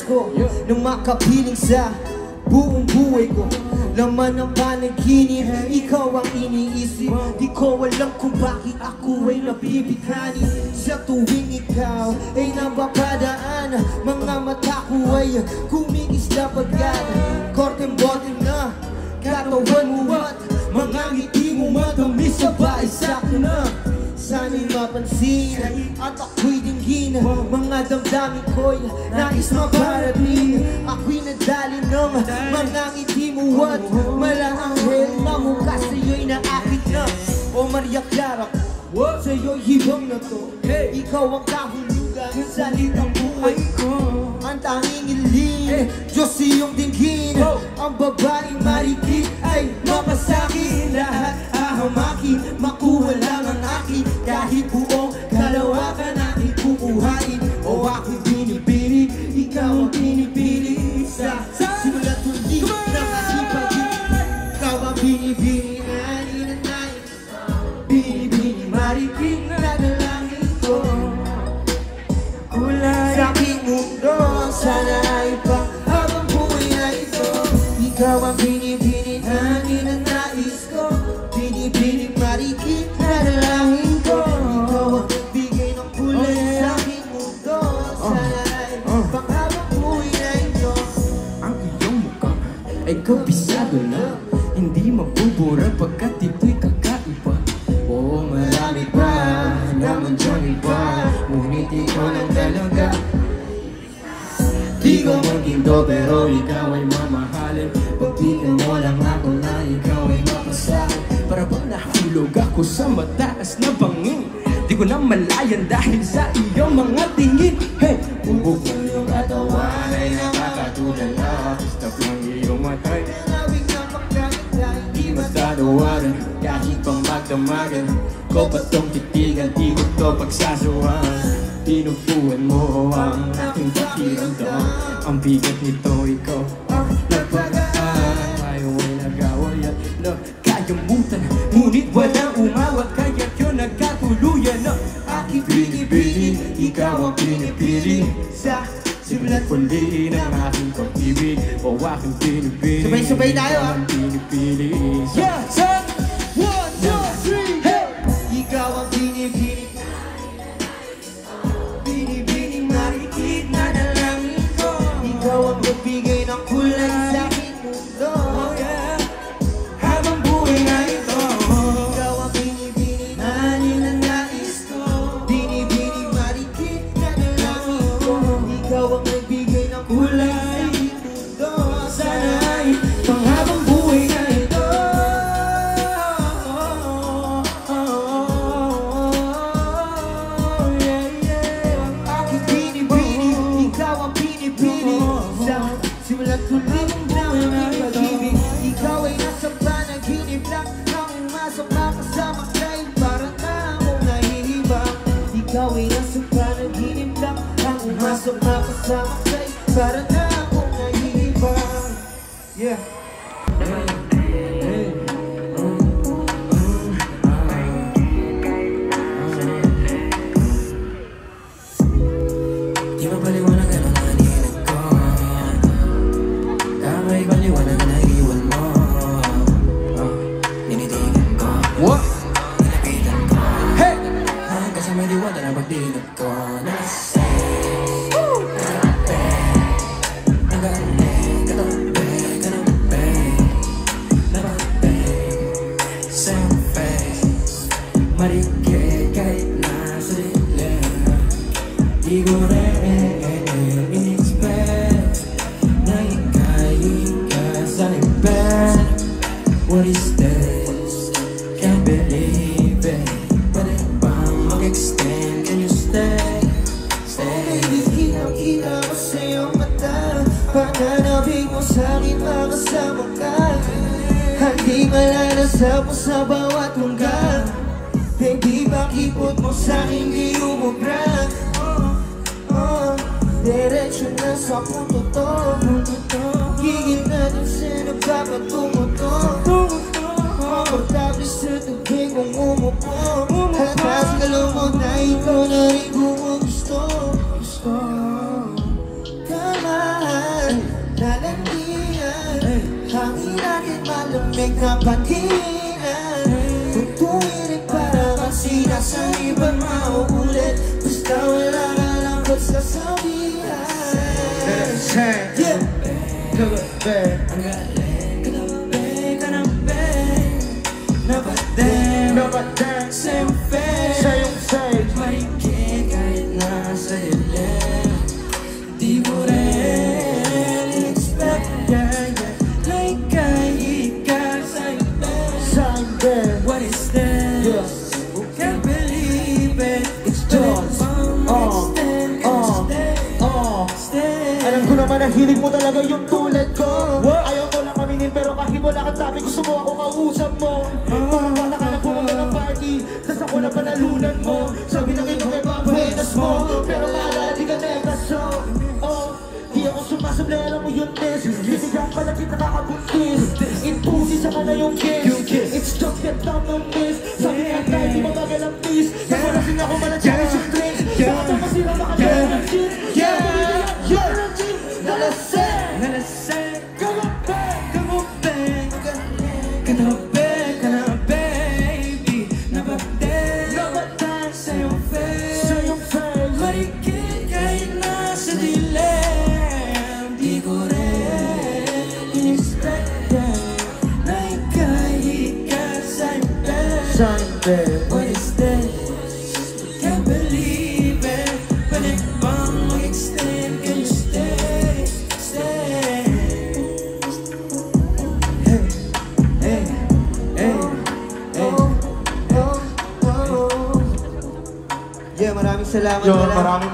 ko nang makapiling sa buong buhay ko. Laman ng panaginip, ikaw ang iniisip. Di ko alam kung bakit ako ay nabibighani. Sa tuwing ikaw ay napapadaan, mga mata ko ay kumigisla pagkat korteng-bote na katawan mo at mga ngiti mo matamis sabay sa'kin na. Sana'y mapansin at ako'y dinggin, mga damdamin ko'y nais maparating. Ako'y nadali ng mga ngiti mo at malaanghel na mukha sa'yo'y naakit na. O Maria Clara, sa'yo'y hibang na to. Ikaw ang kahulugan sa litang buhay ko. Ang tanging iling, Diyos iyong dinggin. Ang babaeng marikit ay mapasakin. Lahat ahamakin, makuha lang ang akin. Kahit buong kalawakan aking kukuhain. O ako'y binibili, ikaw ang pinipili. Sa simula't huli ng aking pag-ibig, ikaw ang binibili na ninanay. Binibili marikit na dalangin ko. Sa aking mundo, sana ay panghabang buhay na ito. Ikaw ang binibini na ninanais ko. Binibini marikit na dalangin ko. Ikaw ang bigay ng kulay sa aking mundo. Sana ay panghabang buhay na ito. Ang iyong mukha ay kabisado na, hindi mabubura pagkat ito'y kakaiba. Oo, marami pa naman diyang iba, ngunit ikaw lang talaga. Di ko maghinto pero ikaw ay mamahalin. Pagbitin mo lang ako na ikaw ay mapasakin. Para bang nahulog ako sa mataas na bangin. Di ko na malayan dahil sa iyong mga tingin. Hey! Bubog mo yung katawan ay nakakatulala. Stop lang iyong matay. Tinawig na magkakita, Di matatawaran kahit pang magdamagan. Ko pa tong titigan, di ko to pagsasuhan. Tinupuan mo ang aking pakiramdam. Ang bigat nito, ikaw ang napagaan. Tayo ay nag-away at nagkayamutan, ngunit walang umawat, kaya't yun nagkatuluyan. Aking pinipili, ikaw ang pinipili. sa simula't Huli ng aking pag-ibig, o aking pinipili. Sabay-sabay tayo, Ikaw ang pinipili. Yeah! Sa 1, 2, 3, hey! Ikaw ang binibini, binibini marikit na dalangin ko. Ikaw ang magbigay ng kulay sa aking mundo. Habang buhay na ito, Ikaw ang binibini na ninanais ko. Binibini marikit na dalangin ko. Ikaw ang nagbigay ng kulay sa aking mundo. sana ay panghabang buhay na ito. Aking binibini, ikaw ang pinipili. Sa simula't huli ng buhay ng pag-ibig, ikaw ay nasa panaginip lang. Nang umasok na kasama kay para na akong nahihibang. Ikaw ay nasa panaginip lang. Nang umasok na kasama kay para na akong nahihibang. Yeah. Di ba paliwanag ang naninag ko? Kamay paliwanag na iwan mo. Ninitigan ko, nilapitan ko. Hanggang sa may diwata na pagdilag ko. Nagaling, katabi, kanabi. Nabating, same face. Marikit kahit nasa dilim. Di ko rin in-expect na ika'y kasalibet. What is this? Can't believe it. Pwede bang mag-extend? Can you stay? Stay. Baby, kitang-kita ko sa iyong mata. Pananabig mo sa'kin, makasama ka. Hindi malalasapo sa bawat hanggang. Baby, pakipot mo sa'kin, di umubra. Diretso na sa punto to. Gigil na dun sa nagpapatungo to. Komportable sa tubig kung umupo. Hatas kalungkot na ikaw na rin kung gusto. Tama mga panian. Kung tuwirin para kasi nasa iba mauulit, basta wala ka lang ba't sasabihan. Yeah. Kagabi, ang galing. Kagabi, nabating sa iyong face. Marikit kahit nasa dilim. Di mo rin in-expect na ikay sa iyong bed. What is this? Can't believe it. It's just alam ko naman na hilig mo talaga yung tulad ko. Ayaw ko lang aminin pero kahit wala kang sabi, gusto mo ako kausap mo. Pagkakala ka na pumunta ng party, tas ako na panalunan mo. Sabi na kayo kay mga buenas mo, pero maalala di ka negaso. Di ako sumasabla, alam mo yun, miss. Bibigyan pala kita kakabuntis. Inpusi sa ka na yung kiss. It's just get down no miss. Sabi nga tayo, di mabagal ang peace. Nakulasing ako malachari yung drinks. Baka tapasira makagaya ng shit. Nalasing, kagabi, baby. Nabatang sa iyong face. Marikit kahit nasa dilim. Di ko rin in-expect na ikay sa iyong bed. What is this? Can't believe it. Pwede bang mag-extend? Can you stay? Yeah, maraming salamat. Yo, maraming